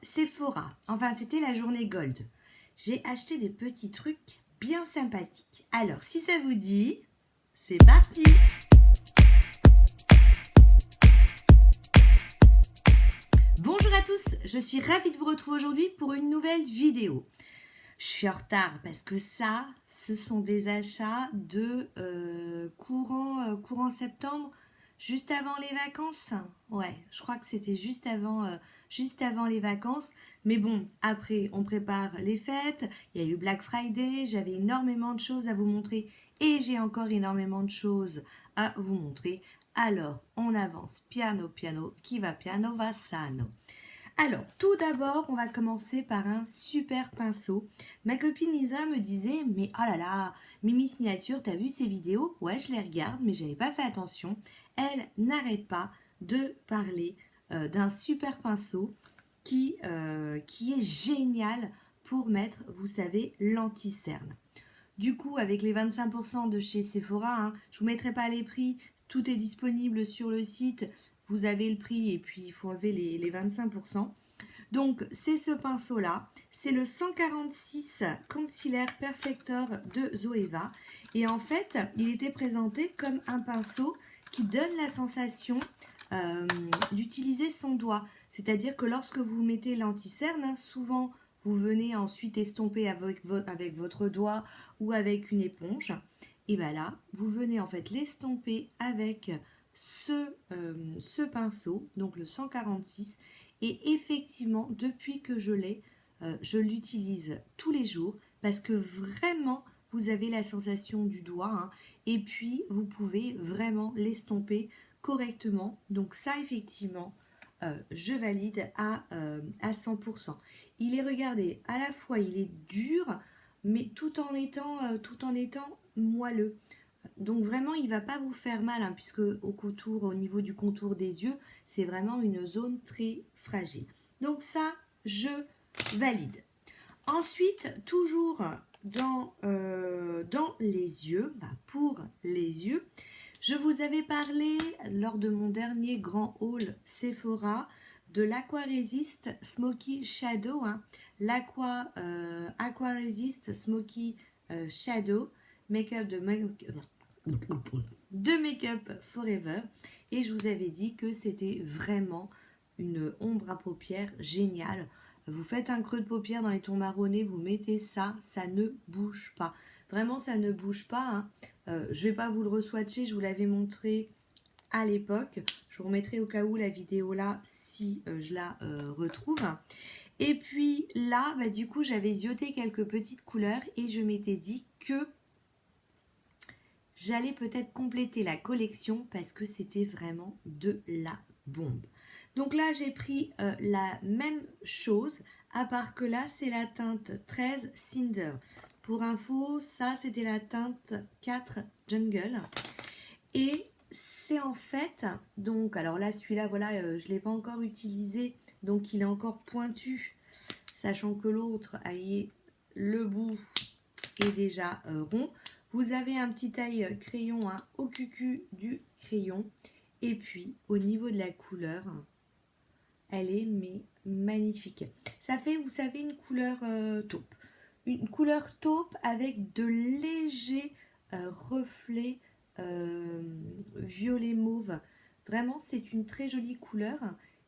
Sephora. Enfin, c'était la journée Gold. J'ai acheté des petits trucs bien sympathiques. Alors, si ça vous dit, c'est parti! Bonjour à tous, je suis ravie de vous retrouver aujourd'hui pour une nouvelle vidéo. Je suis en retard parce que ça, ce sont des achats de courant septembre, juste avant les vacances. Ouais, je crois que c'était juste avant les vacances. Mais bon, après, on prépare les fêtes. Il y a eu Black Friday. J'avais énormément de choses à vous montrer et j'ai encore énormément de choses à vous montrer. Alors, on avance piano piano, qui va piano va sano. Alors, tout d'abord, on va commencer par un super pinceau. Ma copine Lisa me disait, mais oh là là, Mimi Signature, t'as vu ces vidéos? Ouais, je les regarde, mais j'avais pas fait attention. Elle n'arrête pas de parler d'un super pinceau qui est génial pour mettre, vous savez, l'anti-cerne. Du coup, avec les 25% de chez Sephora, je ne vous mettrai pas les prix, tout est disponible sur le site, vous avez le prix et puis il faut enlever les 25%. Donc, c'est ce pinceau-là, c'est le 146 Concealer Perfector de Zoeva. Et en fait, il était présenté comme un pinceau qui donne la sensation d'utiliser son doigt. C'est-à-dire que lorsque vous mettez l'anti-cerne, souvent vous venez ensuite estomper avec votre doigt ou avec une éponge. Et bien là, vous venez en fait l'estomper avec ce pinceau, donc le 146. Et effectivement, depuis que je l'ai, je l'utilise tous les jours parce que vraiment, vous avez la sensation du doigt et puis vous pouvez vraiment l'estomper correctement. Donc ça, effectivement, je valide à 100%. Il est, regardez, à la fois il est dur, mais tout en étant moelleux. Donc vraiment, il ne va pas vous faire mal, puisque au niveau du contour des yeux, c'est vraiment une zone très fragile. Donc ça, je valide. Ensuite, toujours dans les yeux, pour les yeux, je vous avais parlé lors de mon dernier grand haul Sephora de l'Aqua Resist Smoky Shadow, l'Aqua Resist Smoky Shadow Make-up de Make-up Forever, et je vous avais dit que c'était vraiment une ombre à paupières géniale. Vous faites un creux de paupières dans les tons marronnés, vous mettez ça, ça ne bouge pas. Vraiment, ça ne bouge pas. Je vais pas vous le re-swatcher, je vous l'avais montré à l'époque. Je vous remettrai au cas où la vidéo là, si je la retrouve. Et puis là, du coup, j'avais zioté quelques petites couleurs et je m'étais dit que j'allais peut-être compléter la collection parce que c'était vraiment de la bombe. Donc là, j'ai pris la même chose, à part que là, c'est la teinte 13 Cinder. Pour info, ça, c'était la teinte 4 Jungle. Et c'est en fait, donc, alors là, celui-là, voilà, je ne l'ai pas encore utilisé, donc il est encore pointu, sachant que l'autre, le bout est déjà rond. Vous avez un petit taille crayon au cucu du crayon. Et puis, au niveau de la couleur, elle est magnifique. Ça fait, vous savez, une couleur taupe. Une couleur taupe avec de légers reflets violet mauve. Vraiment, c'est une très jolie couleur.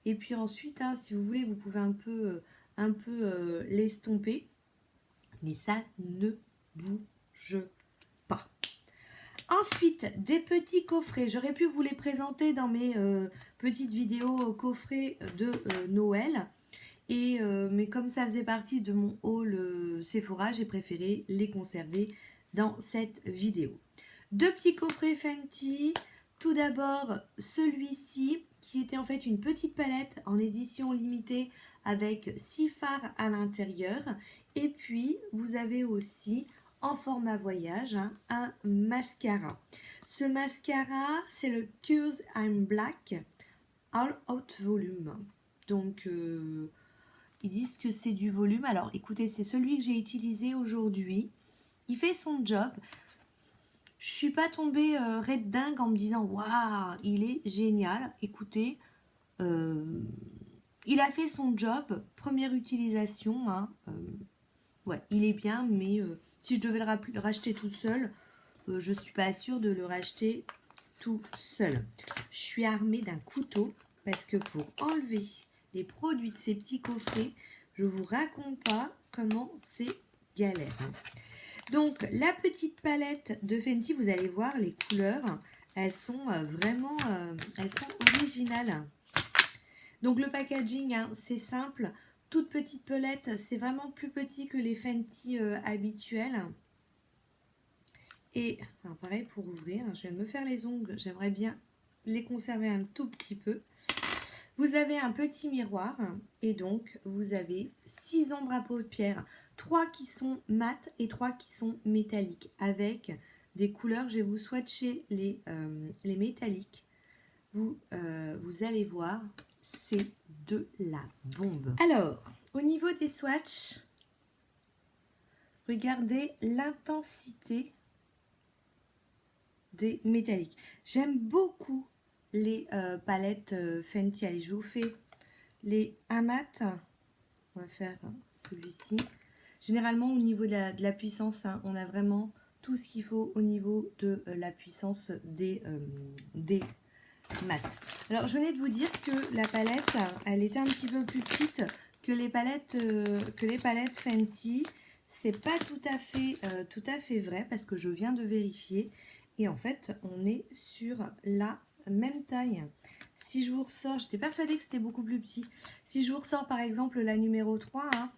Et puis ensuite, si vous voulez, vous pouvez un peu l'estomper. Mais ça ne bouge pas. Ensuite, des petits coffrets. J'aurais pu vous les présenter dans mes petites vidéos coffrets de Noël. Mais comme ça faisait partie de mon haul Sephora, j'ai préféré les conserver dans cette vidéo. Deux petits coffrets Fenty. Tout d'abord, celui-ci, qui était en fait une petite palette en édition limitée avec 6 fards à l'intérieur. Et puis, vous avez aussi, en format voyage, un mascara. Ce mascara, c'est le Cause I'm Black All Out Volume. Donc, ils disent que c'est du volume. Alors, écoutez, c'est celui que j'ai utilisé aujourd'hui. Il fait son job. Je suis pas tombée red dingue en me disant « Waouh, il est génial !» Écoutez, il a fait son job, première utilisation, hein, ouais, il est bien, mais si je devais le racheter tout seul, je ne suis pas sûre de le racheter tout seul. Je suis armée d'un couteau parce que pour enlever les produits de ces petits coffrets, je ne vous raconte pas comment c'est galère. Donc la petite palette de Fenty, vous allez voir les couleurs, elles sont vraiment elles sont originales. Donc le packaging, hein, c'est simple, toute petite pelette, c'est vraiment plus petit que les Fenty habituels. Et alors pareil pour ouvrir, je viens de me faire les ongles, j'aimerais bien les conserver un tout petit peu. Vous avez un petit miroir et donc vous avez 6 ombres à paupières, 3 qui sont mates et 3 qui sont métalliques avec des couleurs. Je vais vous swatcher les métalliques. Vous allez voir, c'est de la bombe. Alors, au niveau des swatchs, regardez l'intensité des métalliques. J'aime beaucoup les palettes Fenty. Allez, je vous fais les 1 mat. On va faire celui-ci. Généralement, au niveau de la puissance, hein, on a vraiment tout ce qu'il faut au niveau de la puissance des mat. Alors, je venais de vous dire que la palette, elle était un petit peu plus petite que les palettes Fenty. C'est pas tout à fait vrai parce que je viens de vérifier. Et en fait, on est sur la même taille. Si je vous ressors, j'étais persuadée que c'était beaucoup plus petit. Si je vous ressors par exemple la numéro 3, hein,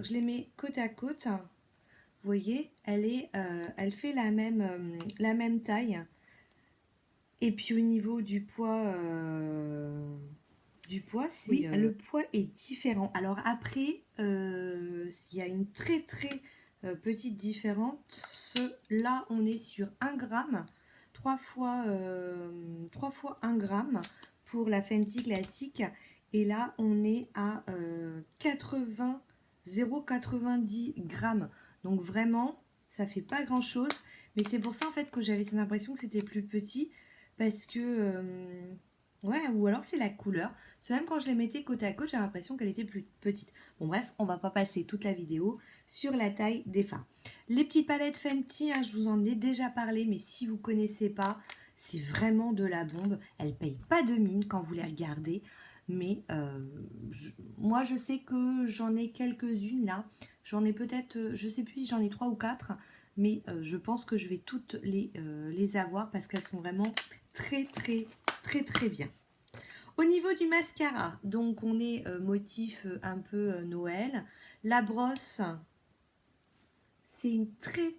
je les mets côte à côte. Vous voyez, elle fait la même taille. Et puis au niveau du poids, c'est oui, le poids est différent. Alors après, il y a une très petite différence. Là, on est sur 1 gramme, 3 fois 1 gramme pour la Fenty classique. Et là, on est à 0,90 grammes. Donc vraiment, ça fait pas grand chose. Mais c'est pour ça en fait que j'avais cette impression que c'était plus petit. Parce que, ouais, ou alors c'est la couleur. Parce que même quand je les mettais côte à côte, j'avais l'impression qu'elle était plus petite. Bon bref, on va pas passer toute la vidéo sur la taille des fards. Les petites palettes Fenty, hein, je vous en ai déjà parlé, mais si vous ne connaissez pas, c'est vraiment de la bombe. Elles ne payent pas de mine quand vous les regardez. Mais moi, je sais que j'en ai quelques-unes là. J'en ai peut-être, je sais plus si j'en ai 3 ou 4. Mais je pense que je vais toutes les avoir parce qu'elles sont vraiment très bien. Au niveau du mascara, donc on est motif un peu Noël. La brosse, c'est une très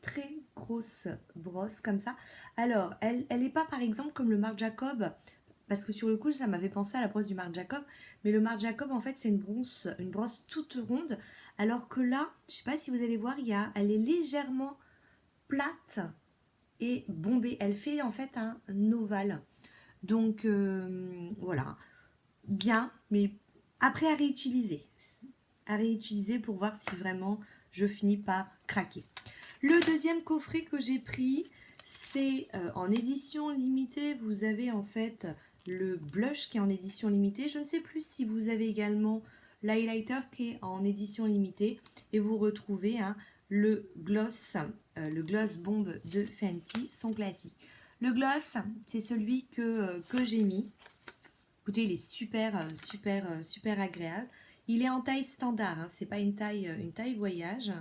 grosse brosse comme ça. Alors, elle n'est pas par exemple comme le Marc Jacob, parce que sur le coup, ça m'avait pensé à la brosse du Marc Jacob. Mais le Marc Jacob, en fait, c'est une brosse toute ronde. Alors que là, je ne sais pas si vous allez voir, elle est légèrement plate et bombée. Elle fait en fait un ovale. Donc, voilà. Bien, mais après à réutiliser. À réutiliser pour voir si vraiment je finis par craquer. Le deuxième coffret que j'ai pris, c'est en édition limitée. Vous avez en fait le blush qui est en édition limitée. Je ne sais plus si vous avez également l'highlighter qui est en édition limitée. Et vous retrouvez le gloss bombe de Fenty, son classique. Le gloss, c'est celui que j'ai mis. Écoutez, il est super agréable. Il est en taille standard, hein, c'est pas une taille voyage.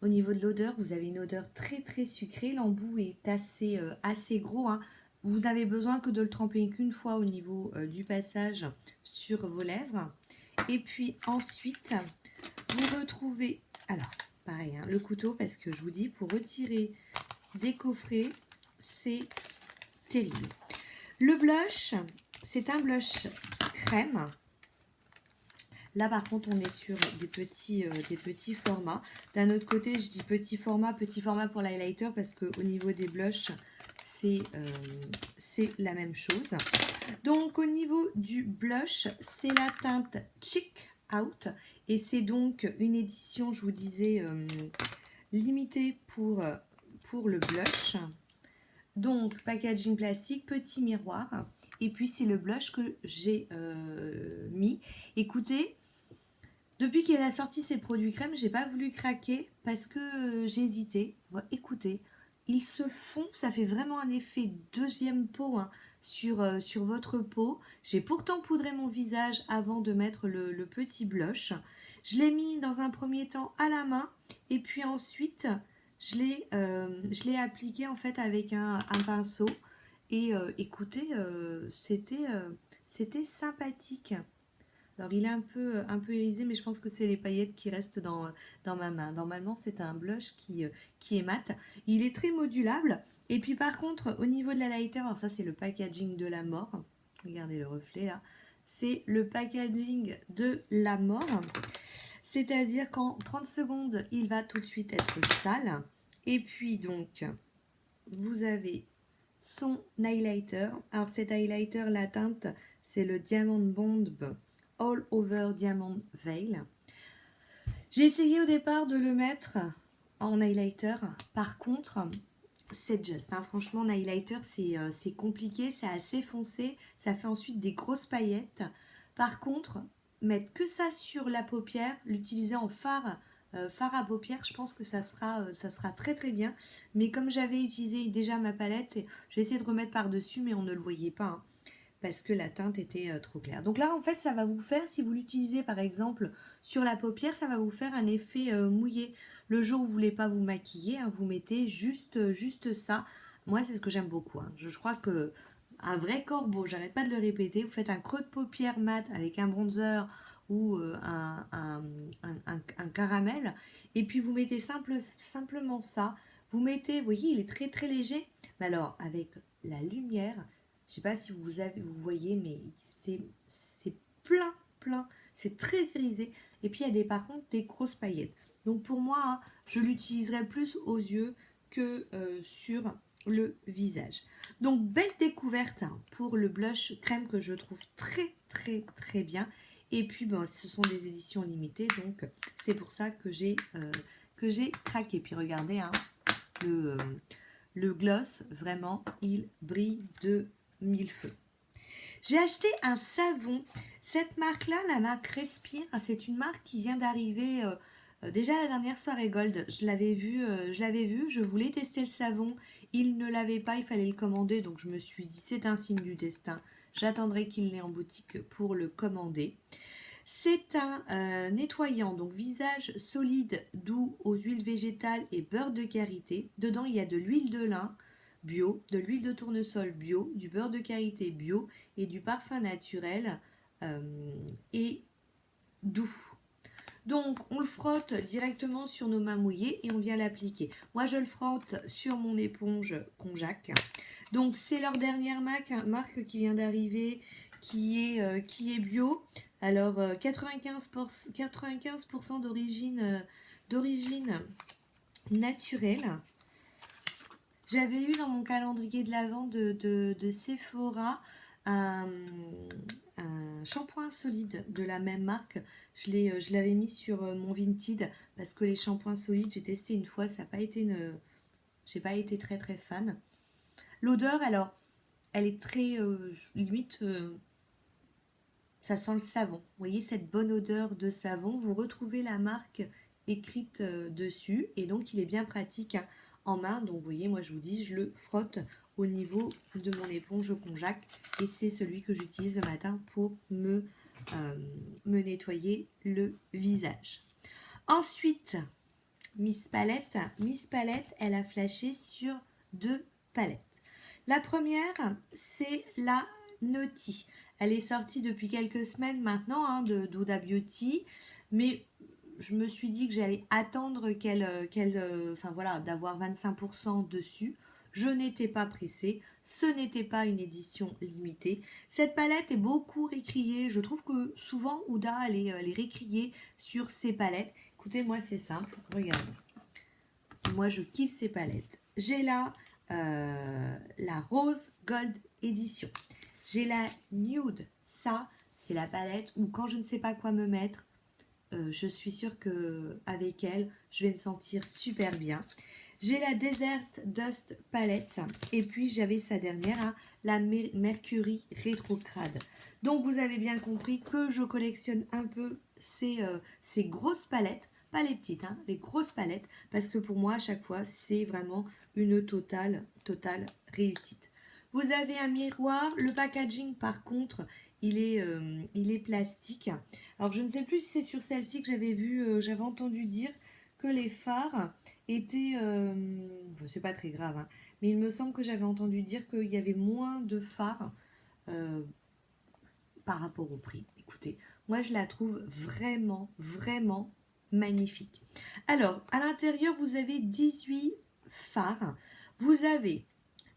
Au niveau de l'odeur, vous avez une odeur très sucrée. L'embout est assez gros, hein. Vous n'avez besoin que de le tremper qu'une fois au niveau du passage sur vos lèvres. Et puis ensuite, vous retrouvez, alors pareil, hein, le couteau, parce que je vous dis, pour retirer des coffrets, c'est terrible. Le blush, c'est un blush crème. Là, par contre, on est sur des petits formats. D'un autre côté, je dis petit format pour l'highlighter parce qu'au niveau des blushs, c'est la même chose. Donc, au niveau du blush, c'est la teinte Chic Out. Et c'est donc une édition, je vous disais, limitée pour le blush. Donc, packaging plastique, petit miroir. Et puis c'est le blush que j'ai mis. Écoutez, depuis qu'elle a sorti ses produits crème, j'ai pas voulu craquer parce que j'ai hésité. Bon, écoutez, ils se font, ça fait vraiment un effet deuxième peau hein, sur votre peau. J'ai pourtant poudré mon visage avant de mettre le petit blush. Je l'ai mis dans un premier temps à la main et puis ensuite je l'ai appliqué en fait avec un pinceau. Et écoutez, c'était sympathique. Alors il est un peu irisé, mais je pense que c'est les paillettes qui restent dans ma main. Normalement, c'est un blush qui est mat. Il est très modulable. Et puis par contre, au niveau de la lighter, alors ça c'est le packaging de la mort. Regardez le reflet là. C'est le packaging de la mort. C'est-à-dire qu'en 30 secondes, il va tout de suite être sale. Et puis donc, vous avez son highlighter. Alors cet highlighter, la teinte, c'est le Diamond Bomb All Over Diamond Veil. J'ai essayé au départ de le mettre en highlighter. Par contre, c'est juste. Hein. Franchement, en highlighter, c'est compliqué. C'est assez foncé. Ça fait ensuite des grosses paillettes. Par contre, mettre que ça sur la paupière, l'utiliser en fard à paupières, je pense que ça sera très très bien. Mais comme j'avais utilisé déjà ma palette, j'ai essayé de remettre par-dessus, mais on ne le voyait pas. Hein, parce que la teinte était trop claire. Donc là, en fait, ça va vous faire, si vous l'utilisez par exemple sur la paupière, ça va vous faire un effet mouillé. Le jour où vous ne voulez pas vous maquiller, hein, vous mettez juste ça. Moi, c'est ce que j'aime beaucoup. Hein. Je crois que un vrai corbeau, j'arrête pas de le répéter, vous faites un creux de paupière mat avec un bronzer ou un caramel, et puis vous mettez simplement ça. Vous mettez, vous voyez, il est très très léger, mais alors avec la lumière, je ne sais pas si vous voyez, mais c'est plein. C'est très irisé. Et puis, il y a par contre des grosses paillettes. Donc, pour moi, hein, je l'utiliserai plus aux yeux que sur le visage. Donc, belle découverte hein, pour le blush crème que je trouve très bien. Et puis, ben, ce sont des éditions limitées. Donc, c'est pour ça que j'ai craqué. Puis, regardez, hein, le gloss, vraiment, il brille de mille feux. J'ai acheté un savon. Cette marque-là, la marque Respire, c'est une marque qui vient d'arriver déjà à la dernière soirée Gold. Je l'avais vu, je voulais tester le savon. Il ne l'avait pas, il fallait le commander. Donc je me suis dit, c'est un signe du destin. J'attendrai qu'il l'ait en boutique pour le commander. C'est un nettoyant, donc visage solide, doux aux huiles végétales et beurre de karité. Dedans, il y a de l'huile de lin bio, de l'huile de tournesol bio, du beurre de karité bio et du parfum naturel et doux. Donc, on le frotte directement sur nos mains mouillées et on vient l'appliquer. Moi, je le frotte sur mon éponge Conjac. Donc, c'est leur dernière marque qui vient d'arriver, qui est bio. Alors, 95% d'origine naturelle. J'avais eu dans mon calendrier de l'Avent de Sephora un shampoing solide de la même marque. Je l'avais mis sur mon Vinted parce que les shampoings solides, j'ai testé une fois, ça n'a pas été j'ai pas été très fan. L'odeur, alors, elle est très limite, ça sent le savon. Vous voyez cette bonne odeur de savon. Vous retrouvez la marque écrite dessus et donc il est bien pratique hein, en main. Donc vous voyez, moi je vous dis, je le frotte au niveau de mon éponge Conjac et c'est celui que j'utilise le matin pour me nettoyer le visage. Ensuite, Miss Palette, elle a flashé sur 2 palettes. La première, c'est la Naughty. Elle est sortie depuis quelques semaines maintenant hein, d'Huda Beauty, mais je me suis dit que j'allais attendre d'avoir 25% dessus. Je n'étais pas pressée, ce n'était pas une édition limitée. Cette palette est beaucoup récriée, je trouve que souvent Huda elle est récriée sur ses palettes. Écoutez, moi c'est simple, regardez. Moi je kiffe ces palettes. J'ai là la Rose Gold Edition. J'ai la Nude. Ça, c'est la palette où quand je ne sais pas quoi me mettre, je suis sûre qu'avec elle, je vais me sentir super bien. J'ai la Desert Dust Palette et puis j'avais sa dernière, hein, la Mercury Rétrograde. Donc vous avez bien compris que je collectionne un peu ces grosses palettes, pas les petites, hein, les grosses palettes, parce que pour moi à chaque fois c'est vraiment une totale réussite. Vous avez un miroir, le packaging par contre il est plastique. Alors je ne sais plus si c'est sur celle-ci que j'avais vu, j'avais entendu dire que les phares étaient, c'est pas très grave, hein, mais il me semble que j'avais entendu dire qu'il y avait moins de phares euh, par rapport au prix. Écoutez, moi je la trouve vraiment magnifique. Alors, à l'intérieur, vous avez 18 phares. Vous avez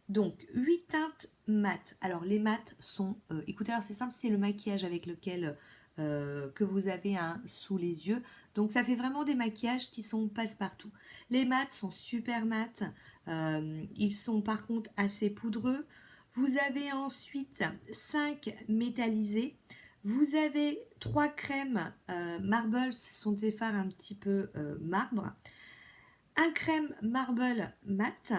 donc 8 teintes mat. Alors, les mats sont... écoutez, alors c'est simple, c'est le maquillage avec lequel que vous avez sous les yeux. Donc, ça fait vraiment des maquillages qui sont passe-partout. Les mats sont super mat. Ils sont par contre assez poudreux. Vous avez ensuite 5 métallisés. Vous avez 3 crèmes marble, ce sont des fards un petit peu marbre. Un crème marble mat.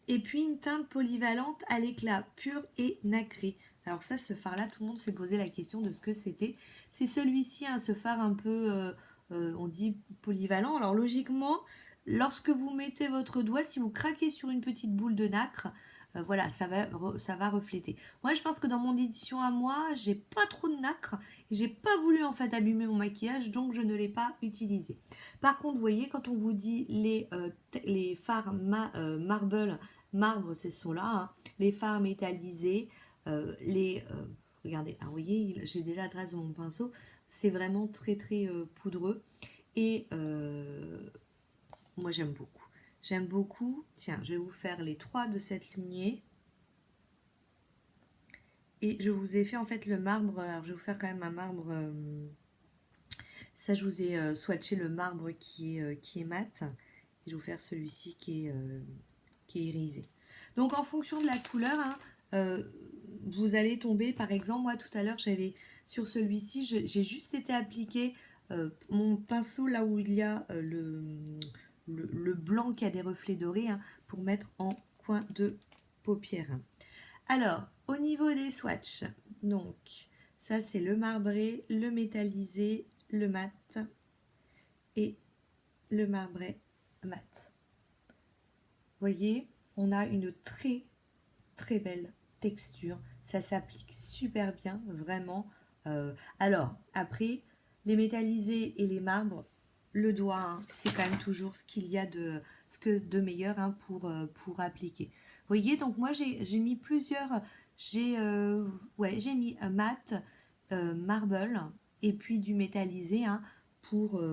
Et puis une teinte polyvalente à l'éclat pur et nacré. Alors ça, ce fard-là, tout le monde s'est posé la question de ce que c'était. C'est celui-ci, hein, ce fard un peu, on dit polyvalent. Alors logiquement, lorsque vous mettez votre doigt, si vous craquez sur une petite boule de nacre, voilà, ça va refléter. Moi, je pense que dans mon édition à moi, j'ai pas trop de nacre. J'ai pas voulu en fait abîmer mon maquillage, donc je ne l'ai pas utilisé. Par contre, vous voyez, quand on vous dit les fards marbre, c'est ceux-là, hein, les fards métallisés, regardez, vous voyez, j'ai déjà la trace de mon pinceau, c'est vraiment très poudreux et moi j'aime beaucoup. J'aime beaucoup. Tiens, je vais vous faire les 3 de cette lignée. Et je vous ai fait en fait le marbre. Alors je vais vous faire quand même un marbre. Ça, je vous ai swatché le marbre qui est mat. Et je vais vous faire celui-ci qui est irisé. Donc en fonction de la couleur, hein, vous allez tomber. Par exemple, moi tout à l'heure, j'avais sur celui-ci, j'ai juste été appliquer mon pinceau là où il y a le blanc qui a des reflets dorés, hein, pour mettre en coin de paupière. Alors, au niveau des swatchs, donc ça c'est le marbré, le métallisé, le mat et le marbré mat. Vous voyez, on a une très belle texture. Ça s'applique super bien, vraiment. Alors, après, les métallisés et les marbres, le doigt, hein, c'est quand même toujours ce qu'il y a de meilleur, hein, pour appliquer. Vous voyez, donc moi j'ai mis plusieurs, j'ai mis un mat, marble et puis du métallisé, hein, pour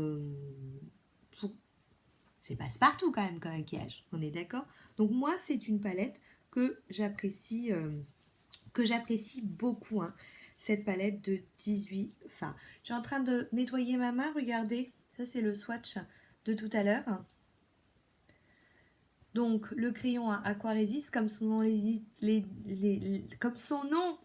c'est passe-partout quand même comme maquillage, on est d'accord? Donc moi c'est une palette que j'apprécie beaucoup, hein, cette palette de 18 fards. Je suis en train de nettoyer ma main, regardez, ça c'est le swatch de tout à l'heure. Donc le crayon Aquarésiste, comme son nom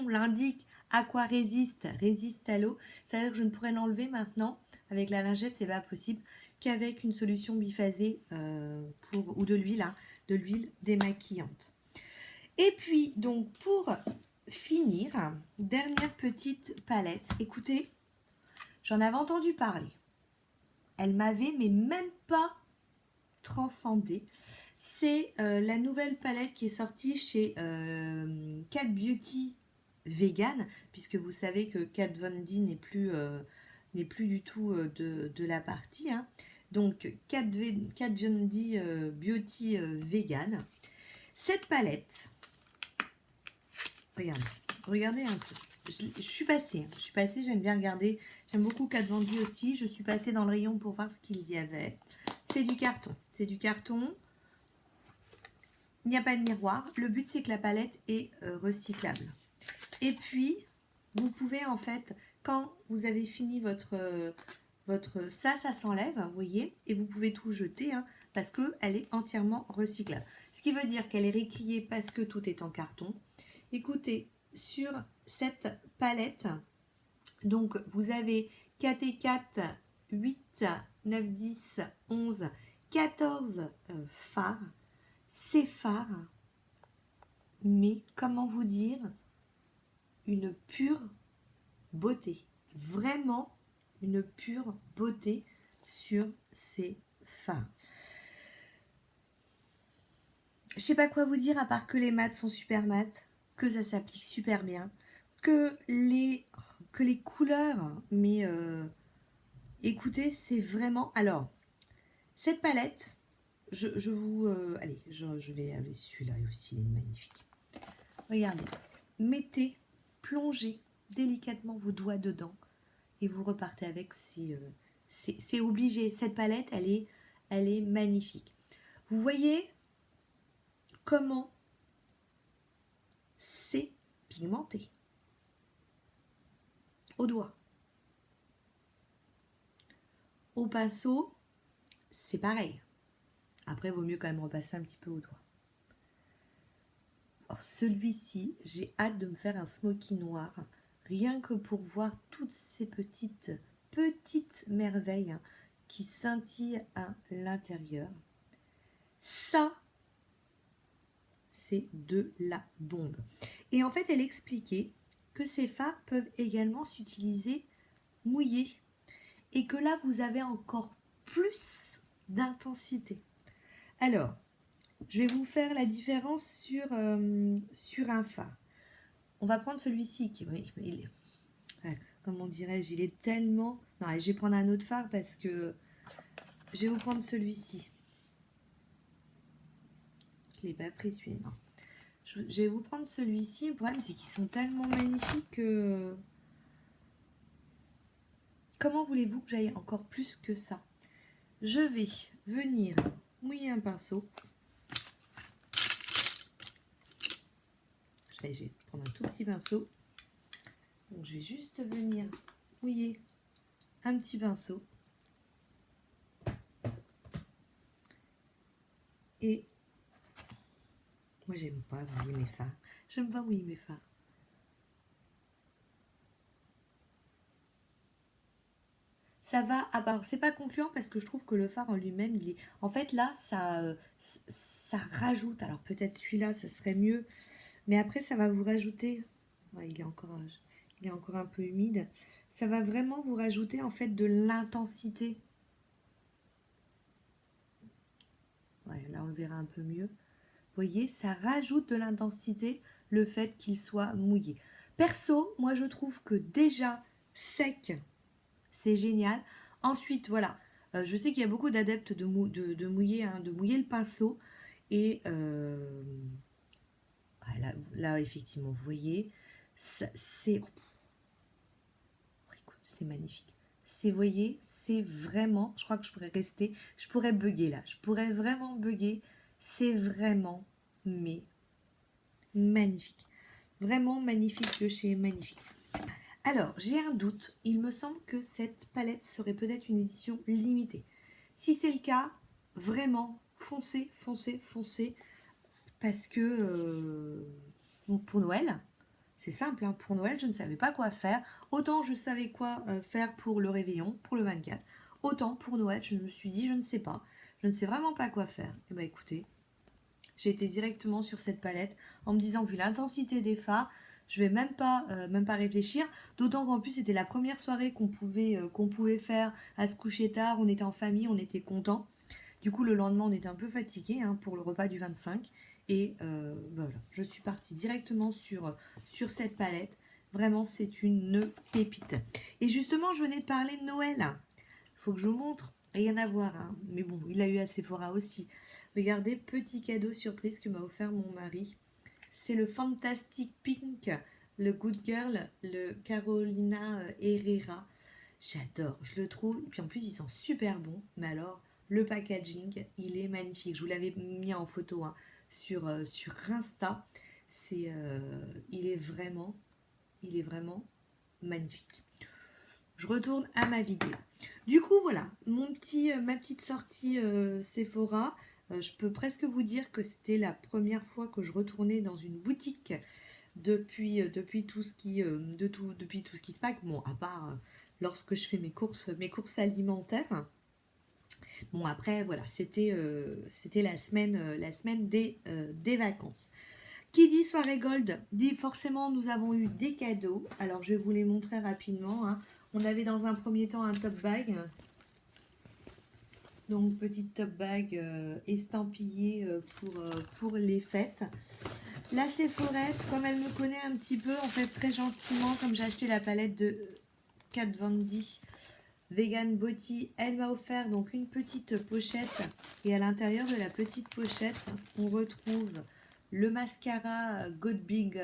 l'indique, Aquarésiste, résiste à l'eau. C'est-à-dire que je ne pourrais l'enlever maintenant avec la lingette, c'est pas possible, qu'avec une solution biphasée ou de l'huile, hein, de l'huile démaquillante. Et puis donc pour finir, dernière petite palette. Écoutez, j'en avais entendu parler. Elle m'avait mais même pas transcendé. C'est la nouvelle palette qui est sortie chez Kat Beauty Vegan, puisque vous savez que Kat Von D n'est plus du tout de la partie, hein. Donc Kat Von D Beauty Vegan. Cette palette, regardez un peu. Je suis passée, j'aime bien regarder. J'aime beaucoup Kat Von D aussi. Je suis passée dans le rayon pour voir ce qu'il y avait. C'est du carton. Il n'y a pas de miroir. Le but, c'est que la palette est recyclable. Et puis, vous pouvez en fait, quand vous avez fini ça s'enlève, vous voyez, et vous pouvez tout jeter, hein, parce qu'elle est entièrement recyclable. Ce qui veut dire qu'elle est récriée parce que tout est en carton. Écoutez, sur cette palette, donc vous avez 4 et 4, 8, 9, 10, 11, 14 fards. Ces fards, mais comment vous dire, une pure beauté. Vraiment une pure beauté sur ces fards. Je sais pas quoi vous dire à part que les mats sont super mat, que ça s'applique super bien, que les couleurs, mais écoutez, c'est vraiment... Alors, cette palette, je vous... allez, je vais aller celui-là aussi, il est magnifique. Regardez, mettez, plongez délicatement vos doigts dedans et vous repartez avec. C'est obligé. Cette palette, elle est magnifique. Vous voyez comment c'est pigmenté au doigt. Au pinceau, c'est pareil. Après, il vaut mieux quand même repasser un petit peu au doigt. Celui-ci, j'ai hâte de me faire un smoky noir, rien que pour voir toutes ces petites merveilles hein, qui scintillent à l'intérieur. Ça, c'est de la bombe. Et en fait, elle expliquait que ces fards peuvent également s'utiliser mouillés et que là, vous avez encore plus d'intensité. Alors, je vais vous faire la différence sur un fard. On va prendre celui-ci qui, oui, comment dirais-je, il est tellement... Non, je vais prendre un autre fard parce que je vais vous prendre celui-ci. Je ne l'ai pas pris celui-là, non. Je vais vous prendre celui-ci. Le problème, c'est qu'ils sont tellement magnifiques que... Comment voulez-vous que j'aille encore plus que ça? Je vais venir mouiller un pinceau. Je vais prendre un tout petit pinceau. Donc, je vais juste venir mouiller un petit pinceau. Et moi, j'aime pas mouiller mes fards. J'aime pas mouiller mes fards. Ça va, alors c'est pas concluant parce que je trouve que le fard en lui-même, il est... En fait, là, ça rajoute. Alors peut-être celui-là, ça serait mieux. Mais après, ça va vous rajouter... Ouais, il est encore un peu humide. Ça va vraiment vous rajouter, en fait, de l'intensité. Ouais, là, on le verra un peu mieux. Vous voyez, ça rajoute de l'intensité, le fait qu'il soit mouillé. Perso, moi, je trouve que déjà, sec... C'est génial. Ensuite, voilà, je sais qu'il y a beaucoup d'adeptes de mouiller le pinceau. Et là, effectivement, vous voyez, c'est magnifique. Vous voyez, c'est vraiment, je crois que je pourrais rester, je pourrais bugger là. Je pourrais vraiment bugger. C'est vraiment, mais magnifique. Vraiment magnifique de chez Magnifique. Alors, j'ai un doute. Il me semble que cette palette serait peut-être une édition limitée. Si c'est le cas, vraiment, foncez, foncez, foncez. Parce que pour Noël, c'est simple, hein, pour Noël, je ne savais pas quoi faire. Autant je savais quoi faire pour le réveillon, pour le 24. Autant pour Noël, je me suis dit, je ne sais pas. Je ne sais vraiment pas quoi faire. Et bien écoutez, j'ai été directement sur cette palette en me disant, vu l'intensité des fards, je vais même pas réfléchir, d'autant qu'en plus c'était la première soirée qu'on pouvait faire à se coucher tard, on était en famille, on était contents. Du coup le lendemain on était un peu fatigué hein, pour le repas du 25 et voilà, je suis partie directement sur cette palette. Vraiment c'est une pépite. Et justement je venais de parler de Noël, il faut que je vous montre. Rien à voir, hein. Mais bon, il a eu à Sephora aussi. Regardez, petit cadeau surprise que m'a offert mon mari. C'est le Fantastic Pink, le Good Girl, le Carolina Herrera. J'adore, je le trouve. Et puis en plus, ils sont super bons. Mais alors, le packaging, il est magnifique. Je vous l'avais mis en photo hein, sur Insta. Il est vraiment magnifique. Je retourne à ma vidéo. Du coup, voilà, ma petite sortie Sephora. Je peux presque vous dire que c'était la première fois que je retournais dans une boutique depuis tout ce qui se passe. Bon, à part lorsque je fais mes courses alimentaires. Bon, après, voilà, c'était la semaine des vacances. Qui dit soirée gold, dit forcément nous avons eu des cadeaux. Alors, je vais vous les montrer rapidement, hein. On avait dans un premier temps un top bag. Donc, petite top bag estampillée pour les fêtes. La Sephorette, comme elle me connaît un petit peu, en fait, très gentiment, comme j'ai acheté la palette de Kat Von D Vegan Body, elle m'a offert donc une petite pochette. Et à l'intérieur de la petite pochette, on retrouve le mascara God Big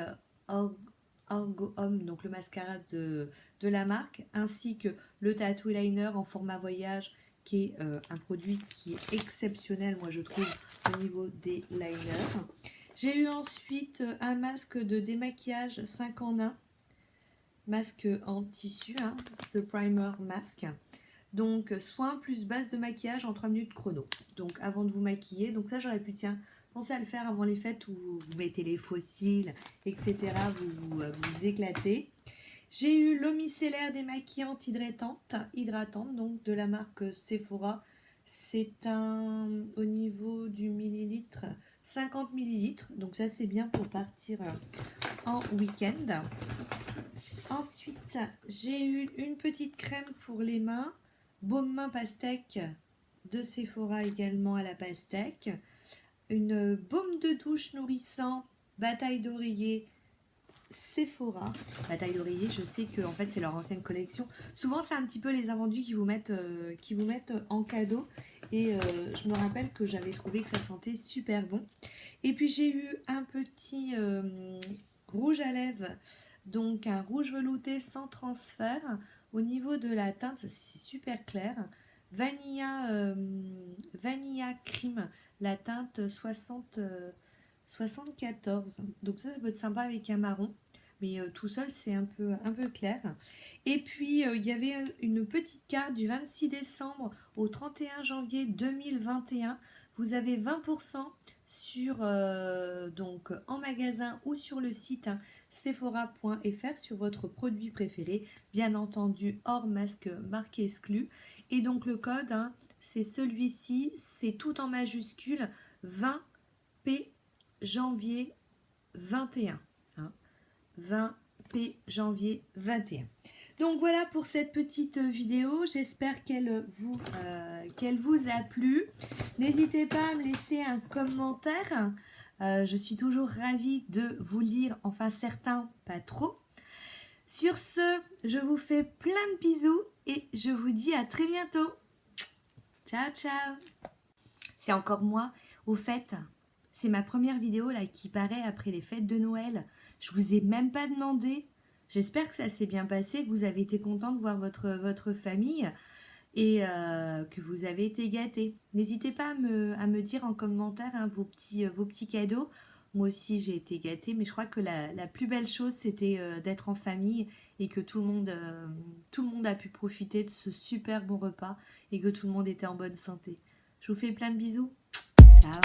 Orgo Homme, donc le mascara de la marque, ainsi que le tattoo liner en format voyage, qui est un produit qui est exceptionnel, moi je trouve, au niveau des liners. J'ai eu ensuite un masque de démaquillage 5 en 1, masque en tissu, hein, ce primer masque. Donc soin plus base de maquillage en 3 minutes chrono. Donc avant de vous maquiller, donc ça j'aurais pu, tiens, pensez à le faire avant les fêtes où vous mettez les fossiles, etc. Vous éclatez. J'ai eu l'eau micellaire démaquillante hydratante, donc de la marque Sephora. C'est un, au niveau du millilitre, 50 millilitres. Donc ça c'est bien pour partir en week-end. Ensuite, j'ai eu une petite crème pour les mains, baume main pastèque de Sephora également à la pastèque. Une baume de douche nourrissant, bataille d'oreiller Sephora. Bataille d'oreiller, je sais que en fait c'est leur ancienne collection. Souvent c'est un petit peu les invendus qui vous mettent en cadeau. Et je me rappelle que j'avais trouvé que ça sentait super bon. Et puis j'ai eu un petit rouge à lèvres, donc un rouge velouté sans transfert. Au niveau de la teinte, c'est super clair. Vanilla Cream, la teinte 74. Donc ça peut être sympa avec un marron. Mais tout seul, c'est un peu clair. Et puis, il y avait une petite carte du 26 décembre au 31 janvier 2021. Vous avez 20% sur, donc, en magasin ou sur le site, hein, sephora.fr sur votre produit préféré. Bien entendu, hors masque marqué exclu. Et donc, le code, hein, c'est celui-ci. C'est tout en majuscule. 20P janvier 21. 20P janvier 21. Donc voilà pour cette petite vidéo, j'espère qu'elle vous a plu. N'hésitez pas à me laisser un commentaire, je suis toujours ravie de vous lire, enfin certains, pas trop. Sur ce, je vous fais plein de bisous et je vous dis à très bientôt. Ciao, ciao. C'est encore moi, au fait, c'est ma première vidéo là qui paraît après les fêtes de Noël. Je vous ai même pas demandé. J'espère que ça s'est bien passé, que vous avez été content de voir votre famille et que vous avez été gâtés. N'hésitez pas à me dire en commentaire, hein, vos petits cadeaux. Moi aussi j'ai été gâtée, mais je crois que la plus belle chose c'était d'être en famille et que tout le monde a pu profiter de ce super bon repas et que tout le monde était en bonne santé. Je vous fais plein de bisous. Ciao.